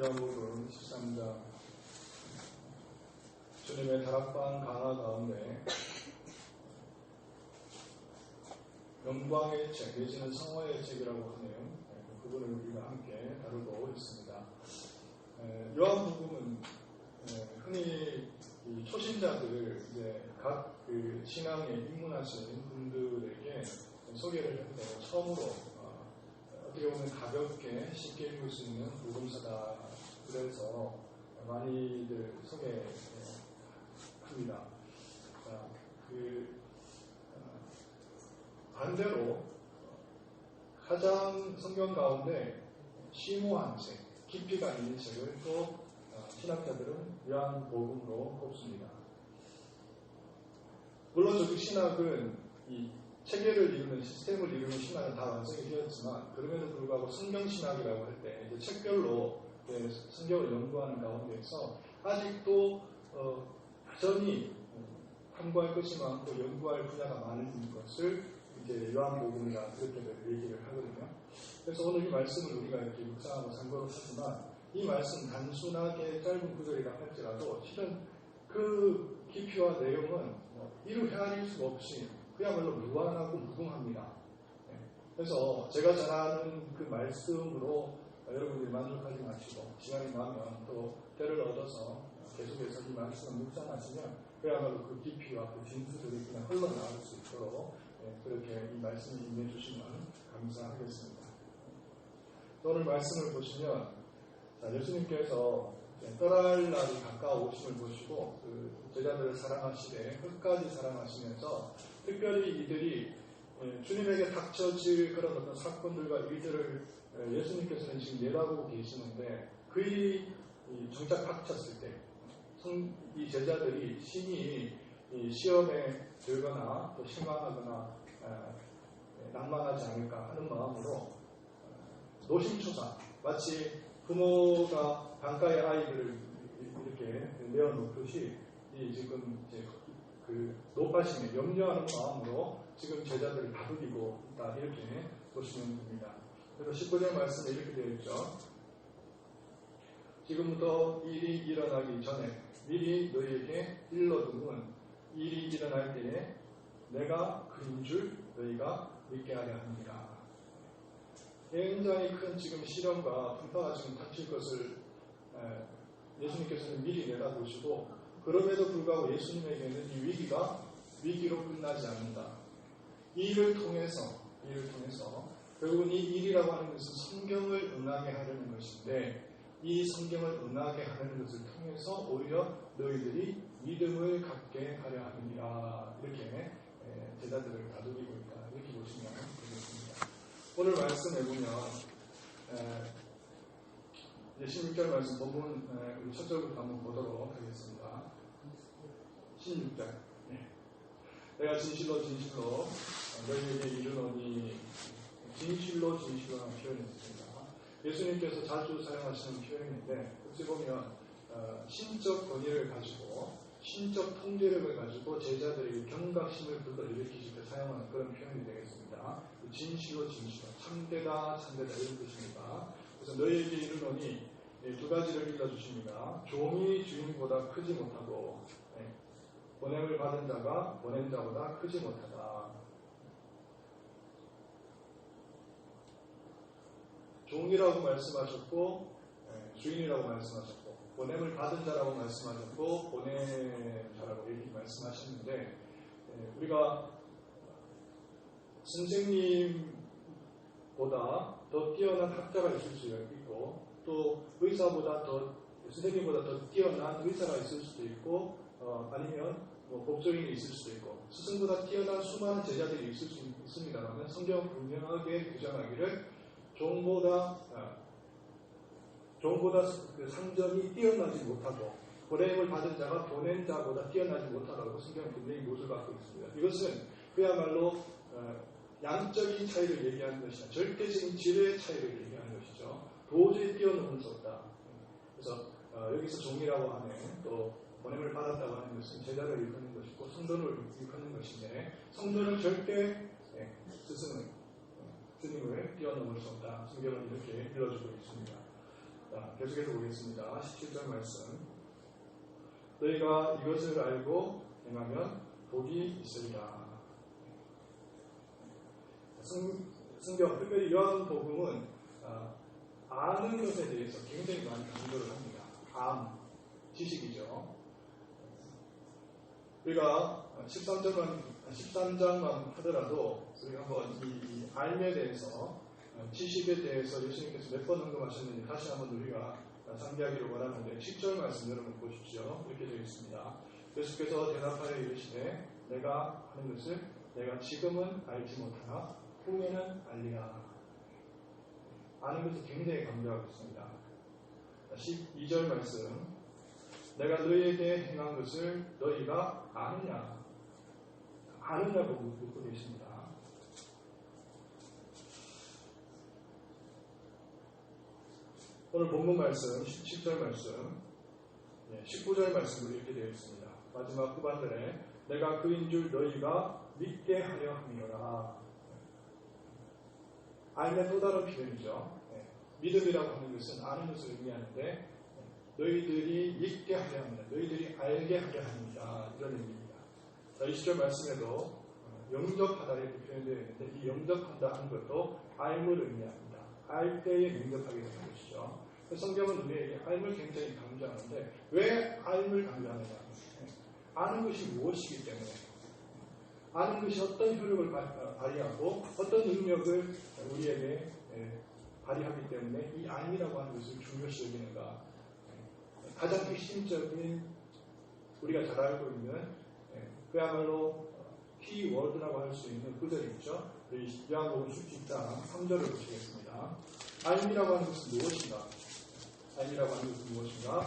요한복음 13장 주님의 다락방 강화 가운데 영광의 책 내지는 성화의 책이라고 하네요. 그 부분을 우리가 함께 다루고 있습니다. 요한복음은 흔히 초신자들을 이제 각 그 신앙에 입문하신 분들에게 소개를 할 때 처음으로 어떻게 보면 가볍게 쉽게 읽을 수 있는 복음서다. 그래서 많이들 소개합니다. 반대로 가장 성경 가운데 심오한 책, 깊이가 있는 책을 또 신학자들은 요한복음으로 꼽습니다. 물론 저도 신학은 이 체계를 이루는 시스템을 이루는 신학은 다 완성이 되었지만 그럼에도 불구하고 성경신학이라고 할 때 이제 책별로 성경을 연구하는 가운데서 아직도 여전히 탐구할 것이 많고 연구할 분야가 많은 것을 이제 요한복음이라 그렇게 얘기를 하거든요. 그래서 오늘 이 말씀을 우리가 이렇게 묵상하고 상고를 하지만 이 말씀 단순하게 짧은 구절이라 할지라도 실은 그 깊이와 내용은 이루 헤아릴 수가 없이 그야말로 무한하고 무궁합니다. 그래서 제가 전하는 그 말씀으로 여러분들이 만족하지 마시고 시간이 나면 또 때를 얻어서 계속해서 이 말씀을 묵상하시면 그야말로 그 깊이와 그 진수들이 그냥 흘러나올 수 있도록 그렇게 이 말씀을 임해주시면 감사하겠습니다. 오늘 말씀을 보시면 예수님께서 떠날 날이 가까워오심을 보시고 그 제자들을 사랑하시되 끝까지 사랑하시면서 특별히 이들이 주님에게 닥쳐질 그런 어떤 사건들과 일들을 예수님께서는 지금 내다보고 계시는데 그 일이 정작 닥쳤을 때 이 제자들이 신이 시험에 들거나 또 실망하거나 낭만하지 않을까 하는 마음으로 노심초사 마치 부모가 방가의 아이들을 이렇게 내어놓듯이 지금 이제 그 노파심에 염려하는 마음으로 지금 제자들을 다독이고 있다 이렇게 보시면 됩니다. 그래서 19절 말씀에 이렇게 되어 있죠. 지금부터 일이 일어나기 전에 미리 너희에게 일러두면 일이 일어날 때에 내가 그인 줄 너희가 믿게 하려 합니다. 굉장히 큰 지금 시련과 풍파가 지금 닥칠 것을 예수님께서는 미리 내다보시고 그럼에도 불구하고 예수님에게는 이 위기가 위기로 끝나지 않는다. 이 일을 통해서 결국은 이 일이라고 하는 것은 성경을 응하게 하려는 것인데 이 성경을 응하게 하려는 것을 통해서 오히려 너희들이 믿음을 갖게 하려 합니다. 이렇게 제자들을 다독이고 있다. 이렇게 보시면 되겠습니다. 오늘 말씀에 보면 이제 16절 말씀 본문 우리 첫 절부터 한번 보도록 하겠습니다. 16절 내가 진실로 너희에게 이르노니 진실로 하는 표현이 있습니다. 예수님께서 자주 사용하시는 표현인데 어찌 보면 신적 권위를 가지고 신적 통제력을 가지고 제자들에게 경각심을 불러일으키실 때 사용하는 그런 표현이 되겠습니다. 진실로 참되다 이런 뜻입니다. 그래서 너희에게 이르노니 두 가지를 일러주십니다. 종이 주인보다 크지 못하고 보냄을 받은 자가 보낸 자보다 크지 못하다. 종이라고 말씀하셨고 주인이라고 말씀하셨고 보냄을 받은 자라고 말씀하셨고 보낸 자라고 이렇게 말씀하셨는데 우리가 선생님보다 더 뛰어난 학자가 있을 수 있고 또 선생님보다 더 뛰어난 의사가 있을 수도 있고 아니면 법조인이 있을 수도 있고 스승보다 뛰어난 수많은 제자들이 있을 수 있습니다만 성경은 분명하게 규정하기를 종보다 그 상전이 뛰어나지 못하고 보냄을 받은 자가 보낸 자보다 뛰어나지 못하다고 성경은 분명히 못을 갖고 있습니다. 이것은 그야말로 양적인 차이를 얘기하는 것이나 절대적인 질의 차이를 얘기하는 것이죠. 도저히 뛰어넘을 수 없다. 그래서 여기서 종이라고 하면 또 보냄을 받았다고 하는 것은 제자를 일컫는 것이고 성도를 일컫는 것인데 성도는 절대 스님을 뛰어넘을 수 없다. 성경은 이렇게 일러주고 있습니다. 자, 계속해서 보겠습니다. 17절 말씀. 너희가 이것을 알고 행하면 복이 있으리라. 성경, 특별히 요한복음은 아는 것에 대해서 굉장히 많이 강조를 합니다. 지식이죠. 우리가 13장만 하더라도 우리가 한번 이 알에 대해서 지식에 대해서 예수님께서 몇 번 언급하셨는지 다시 한번 우리가 상기하기를 원하는데 10절 말씀 여러분 보십시오. 이렇게 되어 있습니다. 예수께서 대답하여 이르시되 내가 하는 것을 내가 지금은 알지 못하나 후에는 알리라. 아는 것을 굉장히 강조하고 있습니다. 12절 말씀. 내가 너희에게 행한 것을 너희가 아느냐? 아느냐고 묻고 계십니다. 오늘 본문 말씀, 17절 말씀, 19절 말씀으로 이렇게 되어 있습니다. 마지막 후반절에 내가 그인 줄 너희가 믿게 하려 함이라. 알면 또 다른 표현이죠. 믿음이라고 하는 것은 아는 것을 의미하는데 너희들이 믿게 하려 합니다. 너희들이 알게 하려 합니다. 이런 의미입니다. 자, 20절 말씀에도 영접하다 이렇게 표현되어 있는데 이 영접한다 하는 것도 알을 의미합니다. 알 때에 영접하게 되는 것이죠. 성경은 우리에게 알을 굉장히 강조하는데 왜 알을 강조하느냐? 아는 것이 무엇이기 때문에 아는 것이 어떤 효력을 발휘하고 어떤 능력을 우리에게 발휘하기 때문에 이 알이라고 하는 것을 중요시 여기는가? 가장 핵심적인 우리가 잘 알고 있는 그야말로 키워드라고 할 수 있는 구절이 있죠. 요한복음 17장 3절을 보시겠습니다. 알미라고 하는 것은 무엇인가? 알미라고 하는 것은 무엇인가?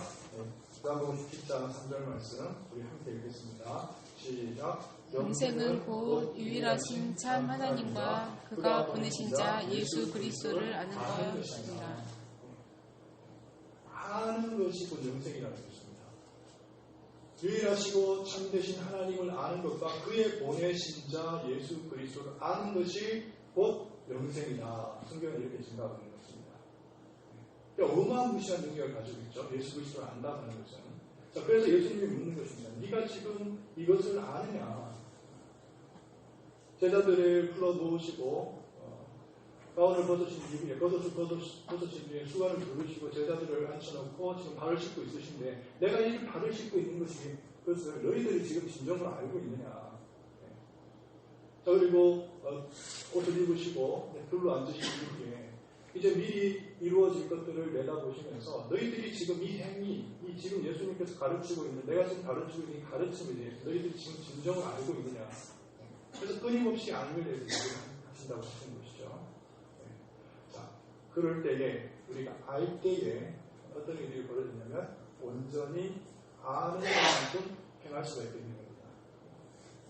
요한복음 17장 3절 말씀 우리 함께 읽겠습니다. 시작. 영생은 곧 유일하신 참 하나님과 그가 보내신 자 예수 그리스도를 아는 것입니다. 아는 것이 곧 영생이라는 것입니다. 유일하시고 참되신 하나님을 아는 것과 그의 보내신 자 예수 그리스도를 아는 것이 곧 영생이다. 성경은 이렇게 증가하고 있는 것입니다. 그러니까 어마무시한 능력을 가지고 있죠. 예수 그리스도를 안다는 것은. 자, 그래서 예수님이 묻는 것입니다. 네가 지금 이것을 아느냐? 제자들을 불러놓으시고 가운을 벗으신 이후에 겉옷을 벗으신 뒤에 수건을 두르시고 제자들을 앉혀놓고 지금 발을 씻고 있으신데 내가 이 발을 씻고 있는 것이 그것을 너희들이 지금 진정으로 알고 있느냐? 자, 그리고 옷을 입으시고 둘로 앉으신 이후에 이제 미리 이루어질 것들을 내다보시면서 너희들이 지금 이 행위, 이 지금 예수님께서 가르치고 있는 내가 지금 가르치고 있는 이 가르침에 대해서 너희들이 지금 진정을 알고 있느냐? 그래서 끊임없이 알을 하신다고 하시는 것이죠. 자, 그럴 때에 우리가 알 때에 어떤 일이 벌어지냐면 온전히 아는 만큼 행할 수가 있게 되는 겁니다.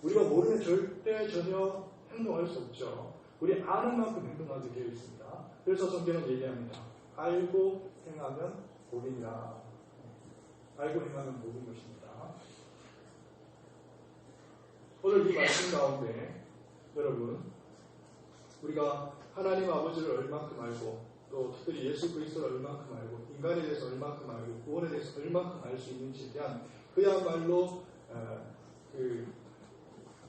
우리가 모르면 절대 전혀 행동할 수 없죠. 우리 아는 만큼 행동하게 되어 있습니다. 그래서 성경은 얘기합니다. 알고 행하면 복이니라. 알고 행하면 복인 것입니다. 오늘 이 말씀 가운데 여러분 우리가 하나님 아버지를 얼만큼 알고 또 특별히 예수 그리스도를 얼만큼 알고 인간에 대해서 얼만큼 알고 구원에 대해서 얼만큼 알 수 있는지에 대한 그야말로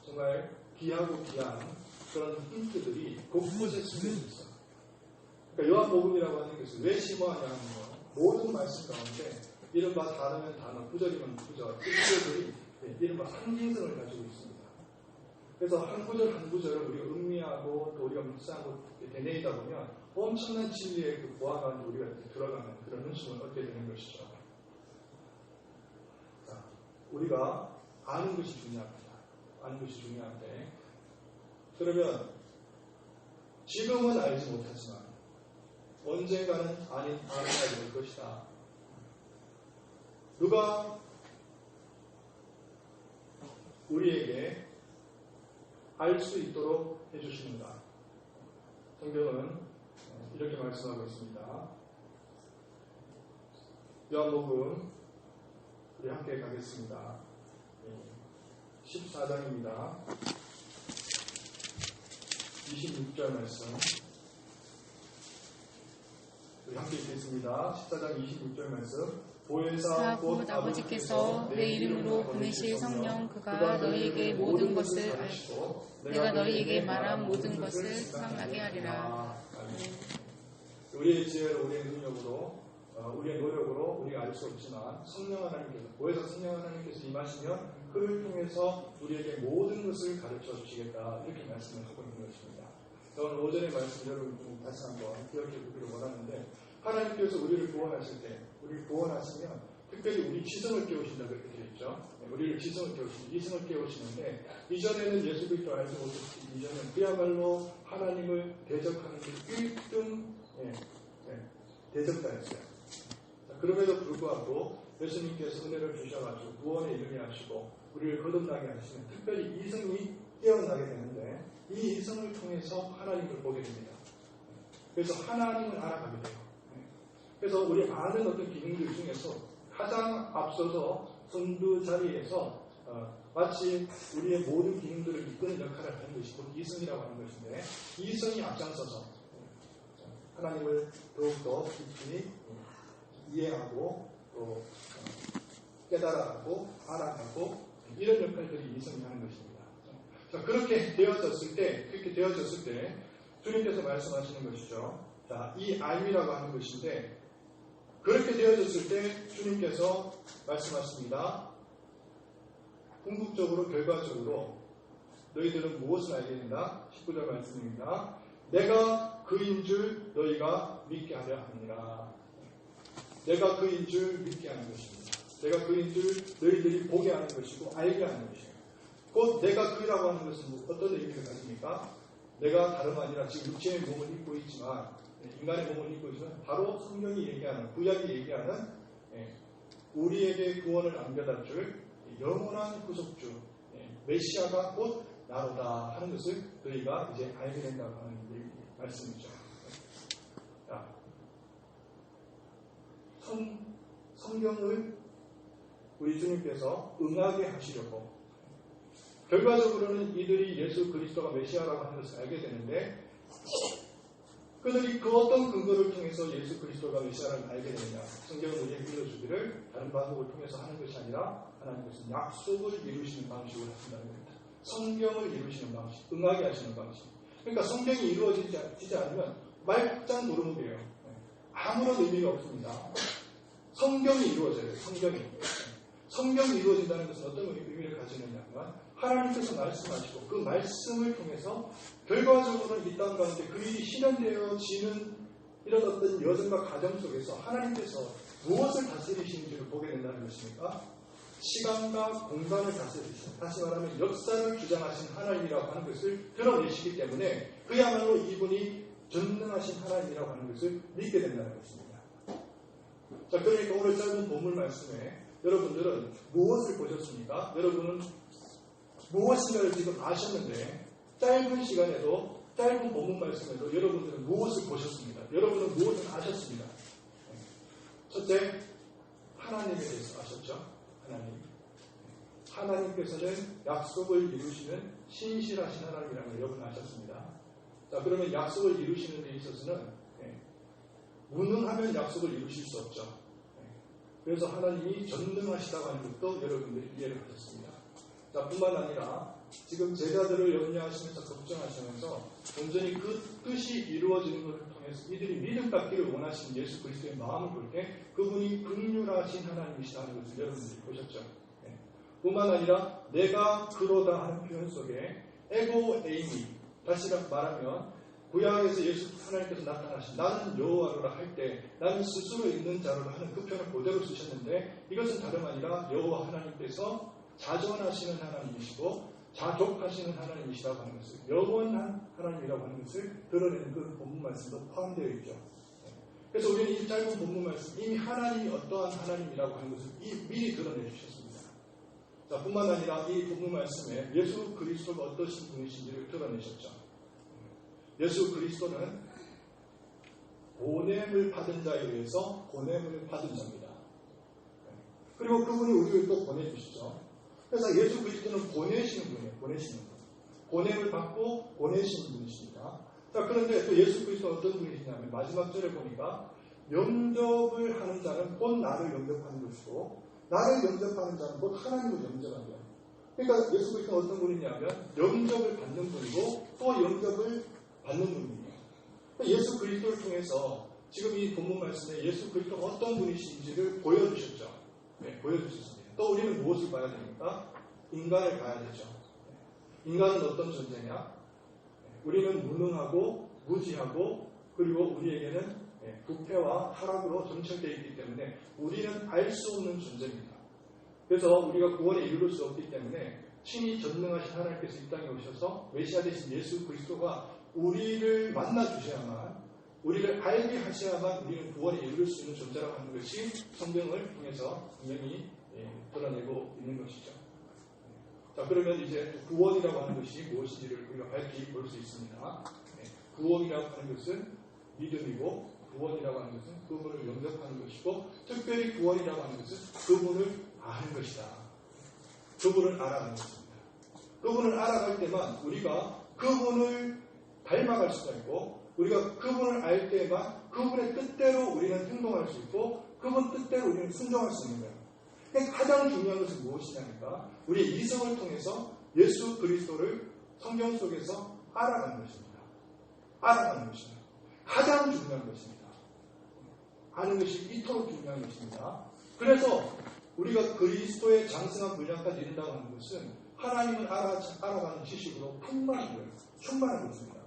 정말 귀하고 귀한 그런 힌트들이 곳곳에 숨겨져 있어요. 그러니까 요한복음이라고 하는 것을 왜 심오하냐 하는 거 모든 말씀 가운데 이른바 단어면 단어, 구절이면 구절, 구절들이 이른바 상징성을 가지고 있습니다. 그래서 한 구절 한 구절을 우리가 음미하고 또 우리가 묵상하고 되뇌이다 보면 엄청난 진리의 그 보화가 우리가 들어가는 그런 눈심을 얻게 되는 것이죠. 자, 우리가 아는 것이 중요합니다. 아는 것이 중요한데 그러면 지금은 알지 못하지만 언젠가는 알아야 될 것이다. 누가 우리에게 알 수 있도록 해주시는가? 성경은 이렇게 말씀하고 있습니다. 요한복음 우리 함께 가겠습니다. 14장입니다. 26절 말씀 우리 함께 읽겠습니다. 14장 26절 말씀. 보혜사 곧 아버지께서 내 이름으로 보내실 성령 그가 너희에게 모든 것을 알고 내가 너희에게 말한 모든 것을 상하게 하리라. 우리의 지혜로, 우리의 능력으로, 우리의 노력으로 우리가 알 수 없지만 성령 하나님께서, 보혜사 성령 하나님께서 임하시면 그를 통해서 우리에게 모든 것을 가르쳐 주시겠다, 이렇게 말씀을 하고 있는 것입니다. 오늘 오전의 말씀 여러분 다시 한번 기억해 보기를 원하는데, 하나님께서 우리를 구원하실 때, 우리를 구원하시면 특별히 우리 지성을 깨우신다, 그렇게 되어 있죠. 우리를 지성을 깨우시는, 이성을 깨우시는데, 이전에는 예수 그리스도 알지 못했지, 이전에는 그야말로 하나님을 대적하는 게 1등 대적자였어요. 그럼에도 불구하고 예수님께서 은혜를 주셔가지고 구원에 이르게 하시고 우리를 거듭나게 하시면 특별히 이성이 깨어나게 되는데, 이 이성을 통해서 하나님을 보게 됩니다. 그래서 하나님을 알아가게 돼요. 그래서 우리 많은 어떤 기능들 중에서 가장 앞서서 선두 자리에서 마치 우리의 모든 기능들을 이끄는 역할을 하는 것이 곧 이성이라고 하는 것인데, 이성이 앞장서서 하나님을 더욱더 깊이 이해하고 또 깨달아가고 알아가고 이런 역할들이 이성이 하는 것입니다. 자, 그렇게 되어졌을 때 주님께서 말씀하시는 것이죠. 자, 이 알미라고 하는 것인데, 그렇게 되어졌을 때 주님께서 말씀하십니다. 궁극적으로 결과적으로 너희들은 무엇을 알게 된다? 19절 말씀입니다. 내가 그인 줄 너희가 믿게 하려 합니다. 내가 그인 줄 믿게 하는 것입니다. 내가 그인 줄 너희들이 보게 하는 것이고 알게 하는 것이에요. 곧 내가 그라고 하는 것은 어떤 의미를 가집니까? 내가 다름 아니라 지금 육체의 몸을 입고 있지만, 인간의 몸을 입고 있지만 바로 성경이 얘기하는, 구약이 얘기하는 우리에게 구원을 안겨다 줄 영원한 구속주 메시아가 곧 나로다 하는 것을 너희가 이제 알게 된다고 하는 말씀이죠. 자, 성경을 우리 주님께서 응하게 하시려고, 결과적으로는 이들이 예수 그리스도가 메시아라고 하는 것을 알게 되는데, 그들이 그 어떤 근거를 통해서 예수 그리스도가 메시아를 알게 되느냐? 성경은 우리에게 일러주기를 다른 방법을 통해서 하는 것이 아니라 하나님께서 약속을 이루시는 방식으로 하신다는 겁니다. 성경을 이루시는 방식, 응하게 하시는 방식. 그러니까 성경이 이루어지지 않으면 말짱 도루묵이에요. 아무런 의미가 없습니다. 성경이 이루어져요. 성경이 이루어진다는 것은 어떤 의미를 가지느냐 하면, 하나님께서 말씀하시고 그 말씀을 통해서 결과적으로는 이 땅 가운데 그 일이 실현되어지는 이런 어떤 여정과 과정 속에서 하나님께서 무엇을 다스리시는지를 보게 된다는 것입니까? 시간과 공간을 다스리시는, 다시 말하면 역사를 주장하신 하나님이라고 하는 것을 드러내시기 때문에 그야말로 이분이 전능하신 하나님이라고 하는 것을 믿게 된다는 것입니다. 자, 그러니까 오늘 짧은 본문 말씀에 여러분들은 무엇을 보셨습니까? 여러분은 무엇인가를 지금 아셨는데, 짧은 시간에도, 짧은 본문 말씀에도 여러분들은 무엇을 보셨습니다. 여러분은 무엇을 아셨습니다. 첫째, 하나님에 대해서 아셨죠? 하나님께서는 약속을 이루시는 신실하신 하나님이라는 걸 여러분 아셨습니다. 자, 그러면 약속을 이루시는 데 있어서는 무능하면 약속을 이루실 수 없죠. 그래서 하나님이 전능하시다고 하는 것도 여러분들이 이해를 하셨습니다. 자, 뿐만 아니라 지금 제자들을 염려하시면서 걱정하시면서 온전히 그 뜻이 이루어지는 것을 통해서 이들이 믿음 갖기를 원하시는 예수 그리스도의 마음을 볼 때 그분이 긍휼하신 하나님이시다는 것을 여러분들이 보셨죠. 뿐만 아니라 내가 그로다 하는 표현 속에 에고 에이미, 다시 말하면 구약에서 예수 하나님께서 나타나신 나는 여호와로라 할 때 나는 스스로 있는 자로라 하는 그 표현을 그대로 쓰셨는데, 이것은 다름 아니라 여호와 하나님께서 자존하시는 하나님이시고 자족하시는 하나님이시라고 하는 것을, 영원한 하나님이라고 하는 것을 드러내는 그 본문 말씀도 포함되어 있죠. 그래서 우리는 이 짧은 본문 말씀, 이미 하나님이 어떠한 하나님이라고 하는 것을 미리 드러내 주셨습니다. 자, 뿐만 아니라 이 본문 말씀에 예수 그리스도가 어떠신 분이신지를 드러내셨죠. 예수 그리스도는 보냄을 받은 자에 의해서 보냄을 받은 자입니다. 그리고 그분이 우리를 또 보내주시죠. 그래서 예수 그리스도는 보내시는 분이에요. 보내시는 분. 보냄을 받고 보내시는 분이십니다. 자, 그런데 또 예수 그리스도는 어떤 분이시냐면 마지막 절에 보니까 영접을 하는 자는 곧 나를 영접하는 것이고 나를 영접하는 자는 곧 하나님을 영접하는 거예요. 그러니까 예수 그리스도는 어떤 분이냐면 영접을 받는 분이고 또 영접을 받는 분이에요. 예수 그리스도를 통해서 지금 이 본문 말씀에 예수 그리스도가 어떤 분이신지를 보여주셨죠. 네, 보여주셨습니다. 또 우리는 무엇을 봐야 됩니까? 인간을 봐야 되죠. 인간은 어떤 존재냐? 우리는 무능하고 무지하고 그리고 우리에게는 부패와 타락으로 점철되어 있기 때문에 우리는 알 수 없는 존재입니다. 그래서 우리가 구원에 이르를 수 없기 때문에 친히 전능하신 하나님께서 이 땅에 오셔서 메시아 되신 예수 그리스도가 우리를 만나주셔야만 우리를 알게 하셔야만 우리는 구원에 이르를 수 있는 존재라고 하는 것이 성경을 통해서 분명히 드러내고 있는 것이죠. 자, 그러면 이제 구원이라고 하는 것이 무엇인지를 우리가 밝히 볼 수 있습니다. 구원이라고 하는 것은 믿음이고 구원이라고 하는 것은 그분을 영접하는 것이고 특별히 구원이라고 하는 것은 그분을 아는 것이다. 그분을 알아가는 것입니다. 그분을 알아갈 때만 우리가 그분을 닮아갈 수가 있고 우리가 그분을 알 때만 그분의 뜻대로 우리는 행동할 수 있고 그분 뜻대로 우리는 순종할 수 있는 거예요. 그러니까 가장 중요한 것은 무엇이냐니까 우리의 이성을 통해서 예수 그리스도를 성경 속에서 알아가는 것입니다. 알아가는 것입니다. 가장 중요한 것입니다. 아는 것이 이토록 중요한 것입니다. 그래서 우리가 그리스도의 장성한 분량까지 이른다고 하는 것은 하나님을 알아가는 지식으로 충만한 거예요. 충만한 것입니다.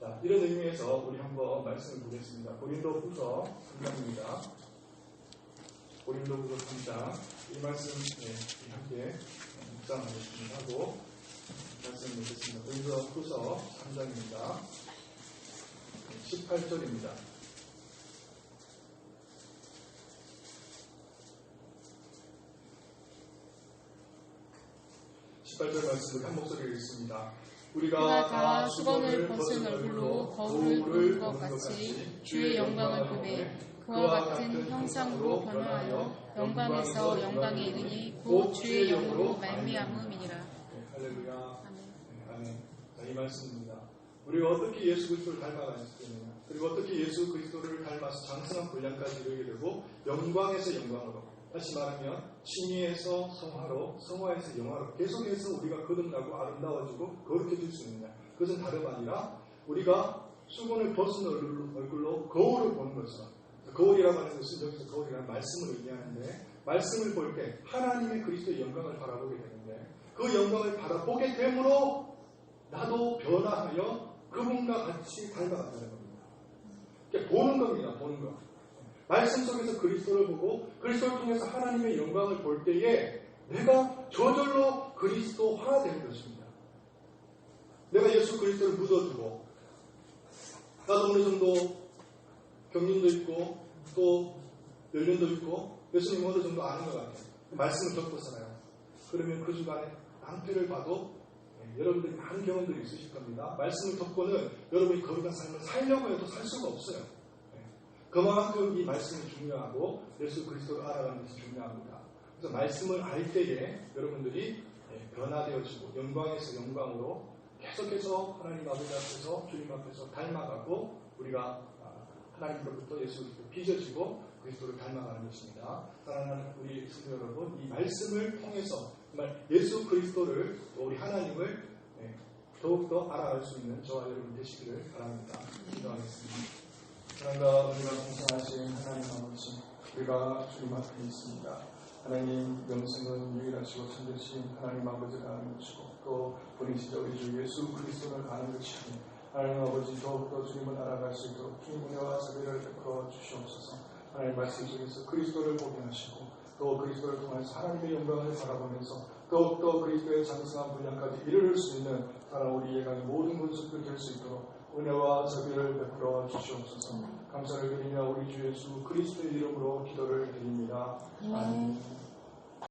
자, 이런 의미에서 우리 한번 말씀을 보겠습니다. 고린도후서 3장입니다. 고린도후서 3장 이 말씀 함께 묵상하겠습니다. 하고 말씀 보겠습니다. 고린도후서 3장입니다. 18절입니다. 18절 말씀을 한 목소리로 읽습니다. 우리가 다 수건을 벗은 얼굴로 거울을 보는 것 같이 주의 영광을 보되 그와 같은 형상으로 변화하여 영광에서 영광에 이르니 곧 주의 영으로 말미암음이니라. 할렐루야. 아멘. 자, 이 말씀입니다. 우리가 어떻게 예수 그리스도를 닮아가느냐 그리고 어떻게 예수 그리스도를 닮아서 장성한 분량까지 이르게 되고 영광에서 영광으로 다시 말하면 칭의에서 성화로 성화에서 영화로 계속해서 우리가 거듭나고 아름다워지고 거룩해질 수 있느냐 그것은 다름 아니라 우리가 수건을 벗은 얼굴로 거울을 보는 것처럼 거울이라고 하는 것은 여기서 거울이라는 말씀을 의미하는데 말씀을 볼 때 하나님의 그리스도의 영광을 바라보게 되는데 그 영광을 바라보게 되므로 나도 변화하여 그분과 같이 닮아간다는 겁니다. 그러니까 보는 겁니다. 보는 것. 말씀 속에서 그리스도를 보고 그리스도를 통해서 하나님의 영광을 볼 때에 내가 저절로 그리스도화 되는 것입니다. 내가 예수 그리스도를 묻어두고 나도 어느 정도 경륜도 있고 또 연륜도 있고 예수님 어느 정도 아는 것 같아요. 말씀을 듣고 살아요. 그러면 그 주간에 낭패를 봐도 여러분들이 많은 경험들이 있으실 겁니다. 말씀을 듣고는 여러분이 거룩한 삶을 살려고 해도 살 수가 없어요. 그만큼 이 말씀이 중요하고 예수 그리스도를 알아가는 것이 중요합니다. 그래서 말씀을 알 때에 여러분들이 변화되어지고 영광에서 영광으로 계속해서 하나님 아버지 앞에서 주님 앞에서 닮아가고 우리가 하나님으로부터 예수 그리스도를 빚어지고 그리스도를 닮아가는 것입니다. 사랑하는 우리 성도 여러분, 이 말씀을 통해서 정말 예수 그리스도를 또 우리 하나님을 더욱더 알아갈 수 있는 저와 여러분 되시기를 바랍니다. 기도하겠습니다. 사랑과 은혜가 풍성하신 하나님 아버지, 우리가 주님 앞에 있습니다. 하나님 영생은 유일하시고 참되신 하나님 아버지를 아는 것이고 또 본인이시죠 우리 주 예수 그리스도를 아는 것이니 하나님 아버지 더욱더 주님을 알아갈 수 있도록 주님 은혜와 자비를 베풀어 주시옵소서. 하나님 말씀 속에서 그리스도를 보게 하시고 또 그리스도를 통해서 하나님의 영광을 바라보면서 더욱더 그리스도의 장성한 분량까지 이르를 수 있는 사랑 우리 예강의 모든 군수들 될 수 있도록 은혜와 자비를 베풀어 주시옵소서. 감사를 드리며 우리 주 예수 그리스도의 이름으로 기도를 드립니다. 아멘.